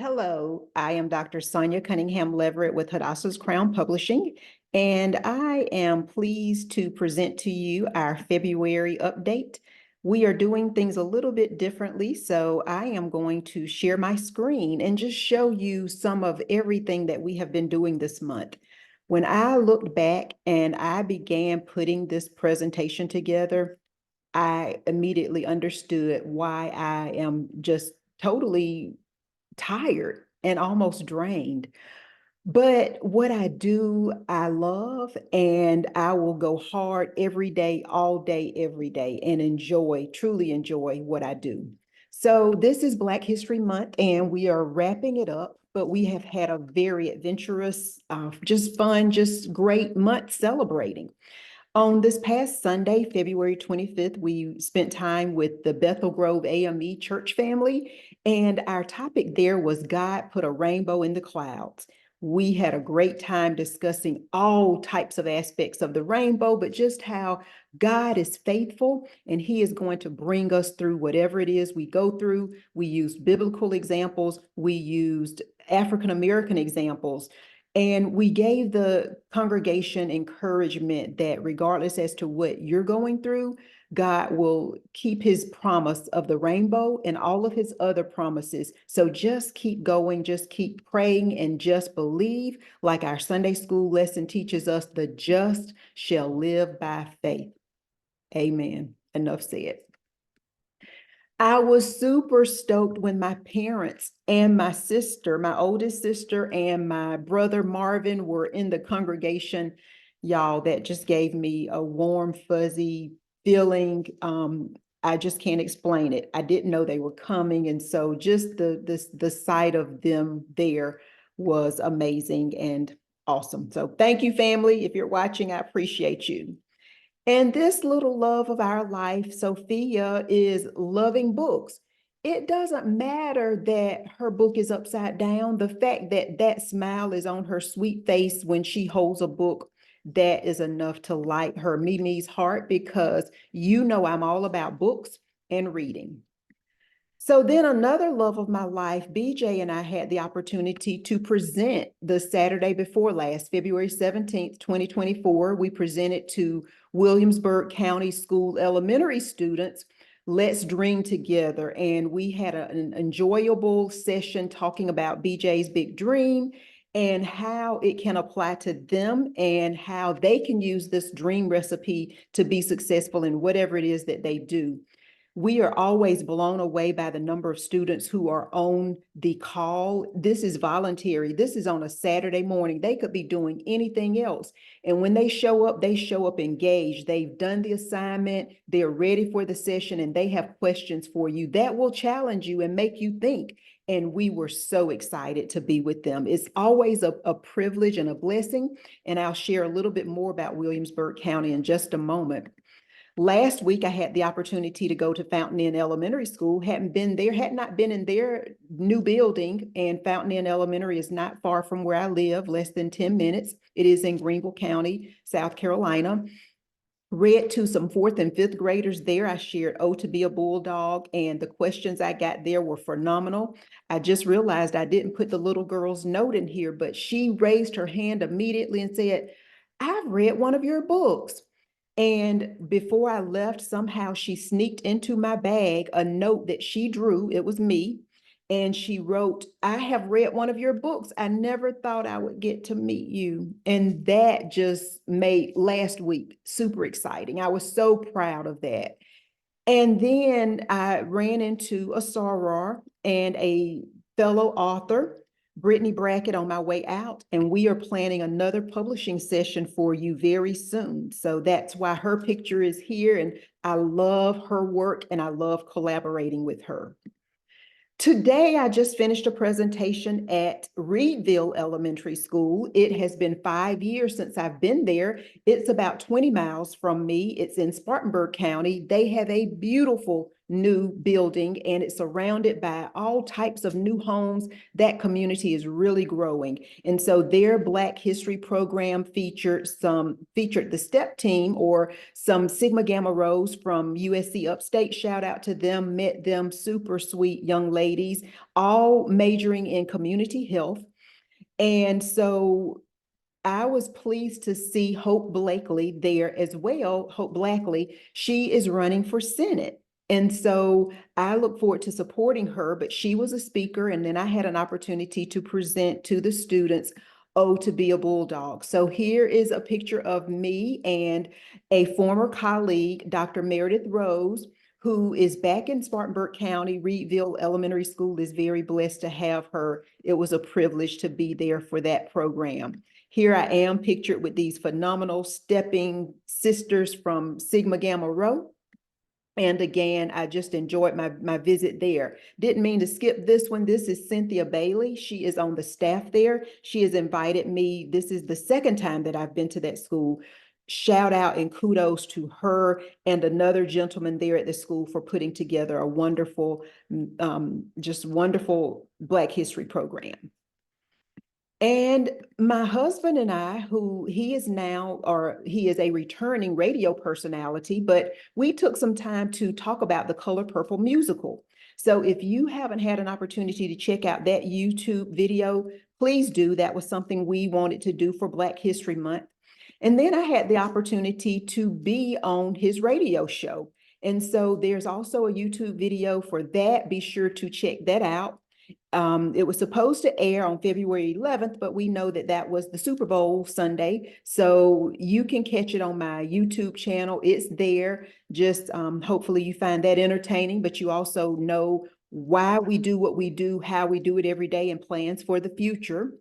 Hello, I am Dr. Sonia Cunningham Leverett with Hadassah's Crown Publishing, and I am pleased to present to you our February update. We are doing things a little bit differently, so I am going to share my screen and just show you some of everything that we have been doing this month. When I looked back and I began putting this presentation together, I immediately understood why I am just totally tired and almost drained. But what I do, I love, and I will go hard every day, all day, every day, and enjoy, truly enjoy what I do. So this is Black History Month, and we are wrapping it up, but we have had a very adventurous, just fun, just great month celebrating. On this past Sunday, February 25th, we spent time with the Bethel Grove AME church family, and our topic there was God Put a Rainbow in the Clouds. We had a great time discussing all types of aspects of the rainbow, but just how God is faithful and He is going to bring us through whatever it is we go through. We used biblical examples, we used African American examples. And we gave the congregation encouragement that regardless as to what you're going through, God will keep His promise of the rainbow and all of His other promises. So just keep going, just keep praying, and just believe, like our Sunday school lesson teaches us, the just shall live by faith. Amen. Enough said. I was super stoked when my parents and my sister, my oldest sister, and my brother Marvin were in the congregation. Y'all, that just gave me a warm, fuzzy feeling. I just can't explain it. I didn't know they were coming. And so just the sight of them there was amazing and awesome. So thank you, family. If you're watching, I appreciate you. And this little love of our life, Sophia, is loving books. It doesn't matter that her book is upside down. The fact that that smile is on her sweet face when she holds a book, that is enough to light her Mimi's heart, because you know I'm all about books and reading. So then another love of my life, BJ and I had the opportunity to present the Saturday before last, February 17th, 2024. We presented to Williamsburg County School elementary students, Let's Dream Together. And we had an enjoyable session talking about BJ's big dream and how it can apply to them and how they can use this dream recipe to be successful in whatever it is that they do. We are always blown away by the number of students who are on the call. This is voluntary. This is on a Saturday morning. They could be doing anything else. And when they show up engaged. They've done the assignment, they're ready for the session, and they have questions for you that will challenge you and make you think. And we were so excited to be with them. It's always a privilege and a blessing. And I'll share a little bit more about Williamsburg County in just a moment. Last week, I had the opportunity to go to Fountain Inn Elementary School. Hadn't been there, had not been in their new building, and Fountain Inn Elementary is not far from where I live, less than 10 minutes. It is in Greenville County, South Carolina. Read to some fourth and fifth graders there. I shared Oh to Be a Bulldog, and the questions I got there were phenomenal. I just realized I didn't put the little girl's note in here, but she raised her hand immediately and said, I've read one of your books. And before I left, somehow she sneaked into my bag a note that she drew. It was me. And she wrote, I have read one of your books. I never thought I would get to meet you. And that just made last week super exciting. I was so proud of that. And then I ran into a soror and a fellow author, Brittany Brackett, on my way out, and we are planning another publishing session for you very soon. So that's why her picture is here, and I love her work and I love collaborating with her. Today, I just finished a presentation at Reedville Elementary School. It has been 5 years since I've been there. It's about 20 miles from me. It's in Spartanburg County. They have a beautiful new building, and it's surrounded by all types of new homes. That community is really growing. And so their Black History program featured the STEP team, or some Sigma Gamma Rho's from USC Upstate. Shout out to them, met them, super sweet young ladies, all majoring in community health. And so I was pleased to see Hope Blakely there as well. Hope Blackley, she is running for Senate. And so I look forward to supporting her, but she was a speaker, and then I had an opportunity to present to the students, Oh, to be a Bulldog. So here is a picture of me and a former colleague, Dr. Meredith Rose, who is back in Spartanburg County. Reedville Elementary School is very blessed to have her. It was a privilege to be there for that program. Here I am pictured with these phenomenal stepping sisters from Sigma Gamma Rho. And again, I just enjoyed my visit there. Didn't mean to skip this one. This is Cynthia Bailey. She is on the staff there. She has invited me. This is the second time that I've been to that school. Shout out and kudos to her and another gentleman there at the school for putting together a wonderful, just wonderful Black History program. And my husband and I, who he is now, or he is a returning radio personality, but we took some time to talk about the Color Purple musical. So if you haven't had an opportunity to check out that YouTube video, please do. That was something we wanted to do for Black History Month. And then I had the opportunity to be on his radio show. And so there's also a YouTube video for that. Be sure to check that out. It was supposed to air on February 11th, but we know that that was the Super Bowl Sunday. So you can catch it on my YouTube channel. It's there. Just hopefully you find that entertaining, but you also know why we do what we do, how we do it every day, and plans for the future.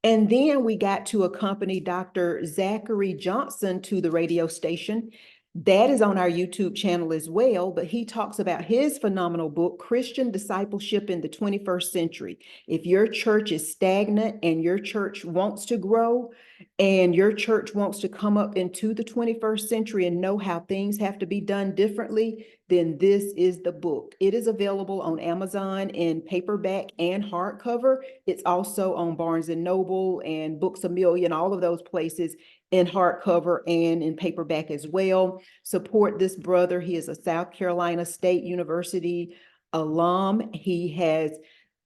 And then we got to accompany Dr. Zachary Johnson to the radio station. That is on our YouTube channel as well, but he talks about his phenomenal book, Christian Discipleship in the 21st Century. If your church is stagnant and your church wants to grow and your church wants to come up into the 21st century and know how things have to be done differently, then this is the book. It is available on Amazon in paperback and hardcover. It's also on Barnes & Noble and Books A Million, all of those places, in hardcover and in paperback as well. Support this brother. He is a South Carolina State University alum. He has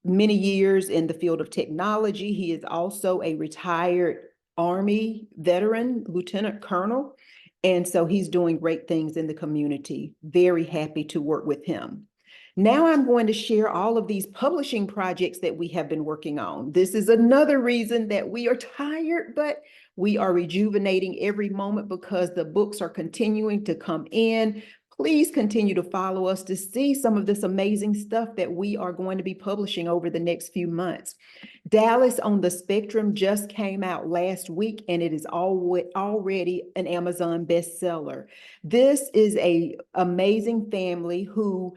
many years in the field of technology. He is also a retired Army veteran, Lieutenant Colonel. And so he's doing great things in the community. Very happy to work with him. Now I'm going to share all of these publishing projects that we have been working on. This is another reason that we are tired, but we are rejuvenating every moment because the books are continuing to come in. Please continue to follow us to see some of this amazing stuff that we are going to be publishing over the next few months. Dallas on the Spectrum just came out last week, and it is already an Amazon bestseller. This is an amazing family who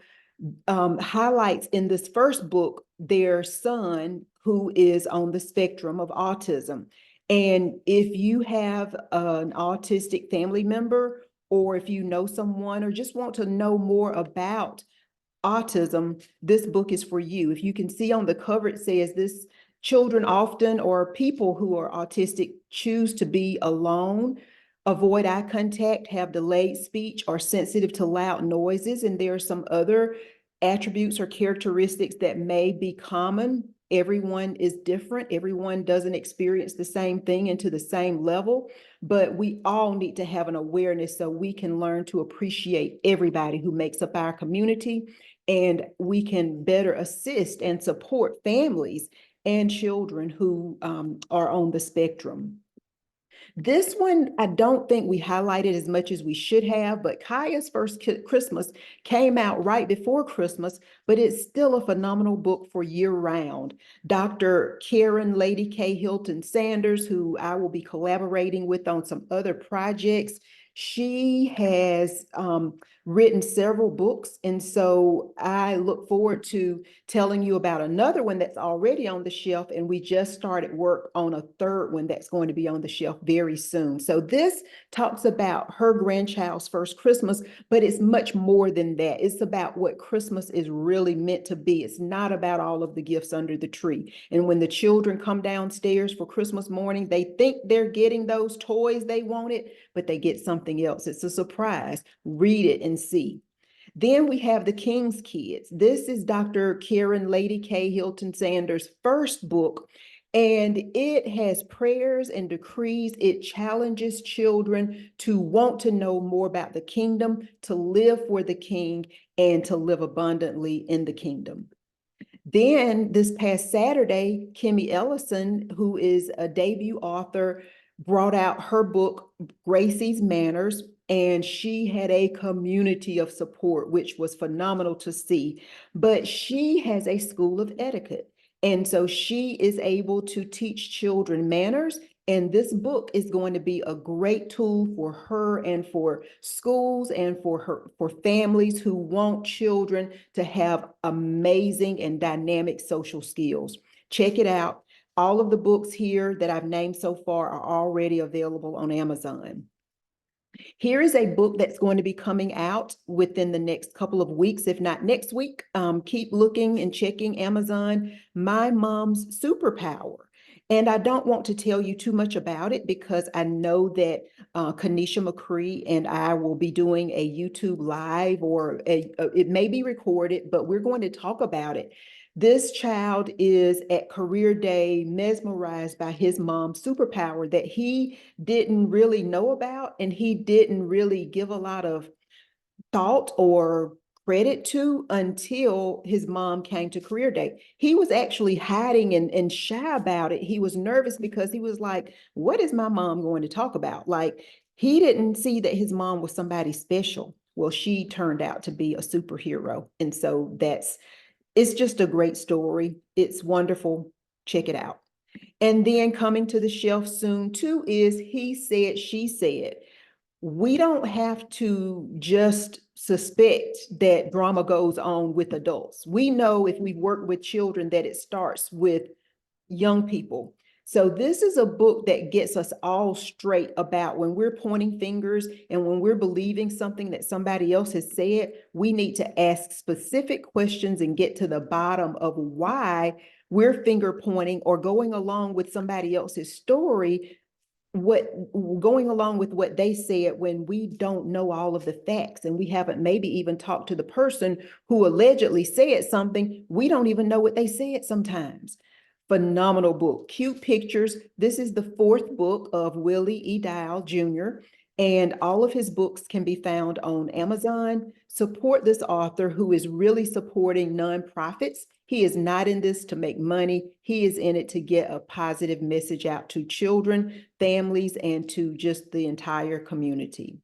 highlights in this first book their son who is on the spectrum of autism. And if you have an autistic family member, or if you know someone or just want to know more about autism, this book is for you. If you can see on the cover, it says this: children often, or people who are autistic, choose to be alone, avoid eye contact, have delayed speech, are sensitive to loud noises. And there are some other attributes or characteristics that may be common. Everyone is different. Everyone doesn't experience the same thing and to the same level, but we all need to have an awareness so we can learn to appreciate everybody who makes up our community, and we can better assist and support families and children who are on the spectrum. This one, I don't think we highlighted as much as we should have, but Kaya's First Christmas came out right before Christmas, but it's still a phenomenal book for year round. Dr. Karen Lady K. Hilton Sanders, who I will be collaborating with on some other projects, She has written several books, and so I look forward to telling you about another one that's already on the shelf, and we just started work on a third one that's going to be on the shelf very soon. So this talks about her grandchild's first Christmas, but it's much more than that. It's about what Christmas is really meant to be. It's not about all of the gifts under the tree. And when the children come downstairs for Christmas morning, they think they're getting those toys they wanted, but they get something else. It's a surprise. Read it and see. Then we have The King's Kids. This is Dr. Karen Lady K. Hilton Sanders' first book, and it has prayers and decrees. It challenges children to want to know more about the kingdom, to live for the king, and to live abundantly in the kingdom. Then this past Saturday, Kimmy Ellison, who is a debut author, brought out her book, Gracie's Manners, and she had a community of support, which was phenomenal to see. But she has a school of etiquette. And so she is able to teach children manners. And this book is going to be a great tool for her and for schools and for families who want children to have amazing and dynamic social skills. Check it out. All of the books here that I've named so far are already available on Amazon. Here is a book that's going to be coming out within the next couple of weeks, if not next week. Keep looking and checking Amazon, My Mom's Superpower. And I don't want to tell you too much about it because I know that Kanisha McCree and I will be doing a YouTube live, or it may be recorded, but we're going to talk about it. This child is at career day mesmerized by his mom's superpower that he didn't really know about, and he didn't really give a lot of thought or credit to until his mom came to career day. He was actually hiding and shy about it. He was nervous because he was like, what is my mom going to talk about? Like, he didn't see that his mom was somebody special. Well, she turned out to be a superhero. And so it's just a great story. It's wonderful. Check it out. And then coming to the shelf soon too is He Said, She Said. We don't have to just suspect that drama goes on with adults. We know if we work with children that it starts with young people. So this is a book that gets us all straight about when we're pointing fingers and when we're believing something that somebody else has said, we need to ask specific questions and get to the bottom of why we're finger pointing or going along with somebody else's story, what going along with what they said when we don't know all of the facts and we haven't maybe even talked to the person who allegedly said something. We don't even know what they said sometimes. Phenomenal book, cute pictures. This is the fourth book of Willie E. Dial Jr., and all of his books can be found on Amazon. Support this author who is really supporting nonprofits. He is not in this to make money. He is in it to get a positive message out to children, families, and to just the entire community.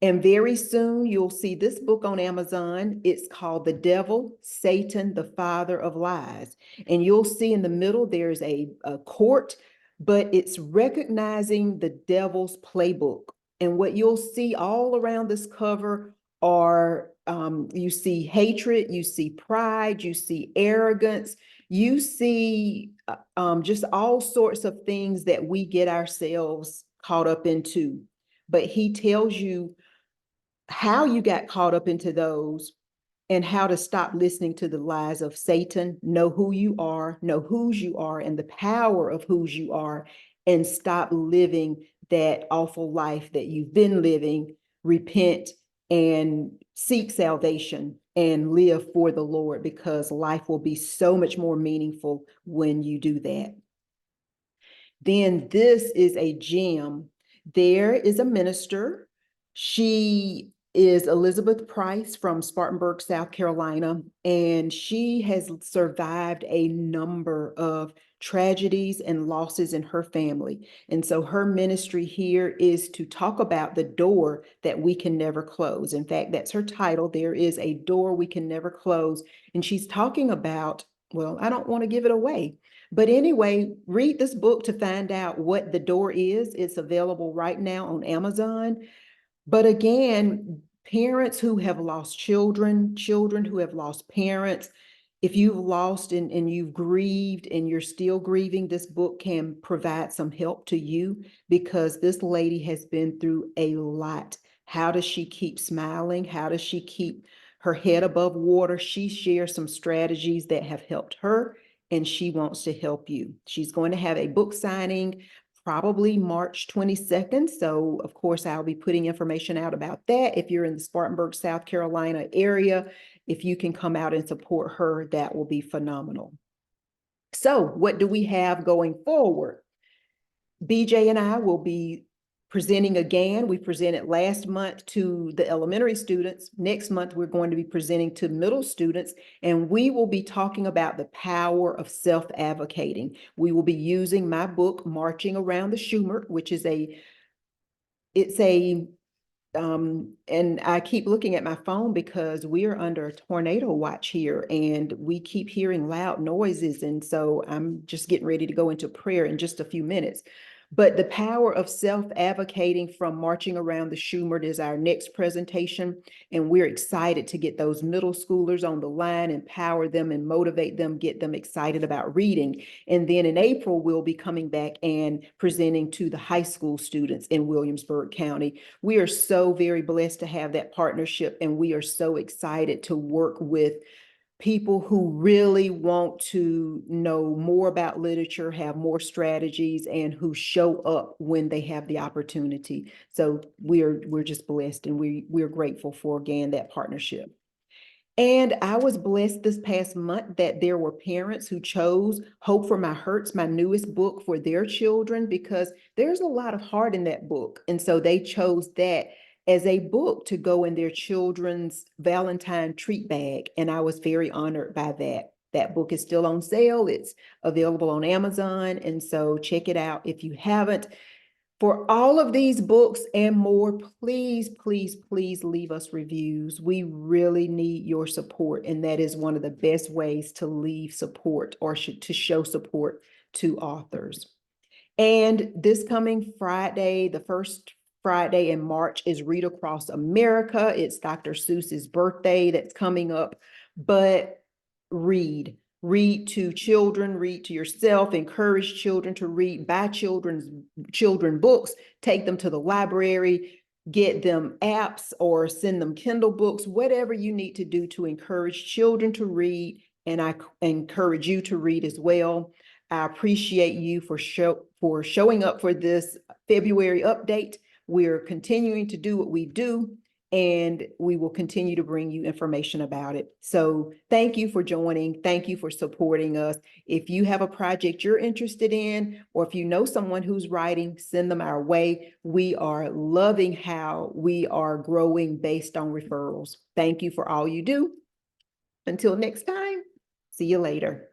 And very soon you'll see this book on Amazon. It's called The Devil, Satan, the Father of Lies. And you'll see in the middle there's a court, but it's recognizing the devil's playbook. And what you'll see all around this cover are you see hatred, you see pride, you see arrogance, you see just all sorts of things that we get ourselves caught up into. But he tells you how you got caught up into those and how to stop listening to the lies of Satan, know who you are, know whose you are, and the power of whose you are, and stop living that awful life that you've been living. Repent and seek salvation and live for the Lord, because life will be so much more meaningful when you do that. Then this is a gem. There is a minister. She is Elizabeth Price from Spartanburg, South Carolina, and she has survived a number of tragedies and losses in her family. And so her ministry here is to talk about the door that we can never close. In fact, that's her title. There is a door we can never close. And she's talking about, well, I don't want to give it away. But anyway, read this book to find out what the door is. It's available right now on Amazon. But again, parents who have lost children, children who have lost parents, if you've lost and you've grieved and you're still grieving, this book can provide some help to you because this lady has been through a lot. How does she keep smiling? How does she keep her head above water? She shares some strategies that have helped her, and she wants to help you. She's going to have a book signing probably March 22nd. So of course, I'll be putting information out about that. If you're in the Spartanburg, South Carolina area, if you can come out and support her, that will be phenomenal. So what do we have going forward? BJ and I will be presenting again. We presented last month to the elementary students. Next month, we're going to be presenting to middle students, and we will be talking about the power of self-advocating. We will be using my book, Marching Around the Schumer, which is and I keep looking at my phone because we are under a tornado watch here and we keep hearing loud noises. And so I'm just getting ready to go into prayer in just a few minutes. But the power of self-advocating from Marching Around the Schumer is our next presentation. And we're excited to get those middle schoolers on the line, empower them and motivate them, get them excited about reading. And then in April, we'll be coming back and presenting to the high school students in Williamsburg County. We are so very blessed to have that partnership, and we are so excited to work with people who really want to know more about literature, have more strategies, and who show up when they have the opportunity. So we're just blessed, and we're grateful for, again, that partnership. And I was blessed this past month that there were parents who chose Hope for My Hurts, my newest book, for their children, because there's a lot of heart in that book. And so they chose that as a book to go in their children's Valentine treat bag. And I was very honored by that. That book is still on sale. It's available on Amazon. And so check it out if you haven't. For all of these books and more, please, please, please leave us reviews. We really need your support, and that is one of the best ways to leave support or to show support to authors. And this coming Friday, the first Friday in March, is Read Across America. It's Dr. Seuss's birthday that's coming up, but read. Read to children, read to yourself, encourage children to read, buy children books, take them to the library, get them apps or send them Kindle books, whatever you need to do to encourage children to read. And I encourage you to read as well. I appreciate you for showing up for this February update. We're continuing to do what we do, and we will continue to bring you information about it. So thank you for joining. Thank you for supporting us. If you have a project you're interested in, or if you know someone who's writing, send them our way. We are loving how we are growing based on referrals. Thank you for all you do. Until next time, see you later.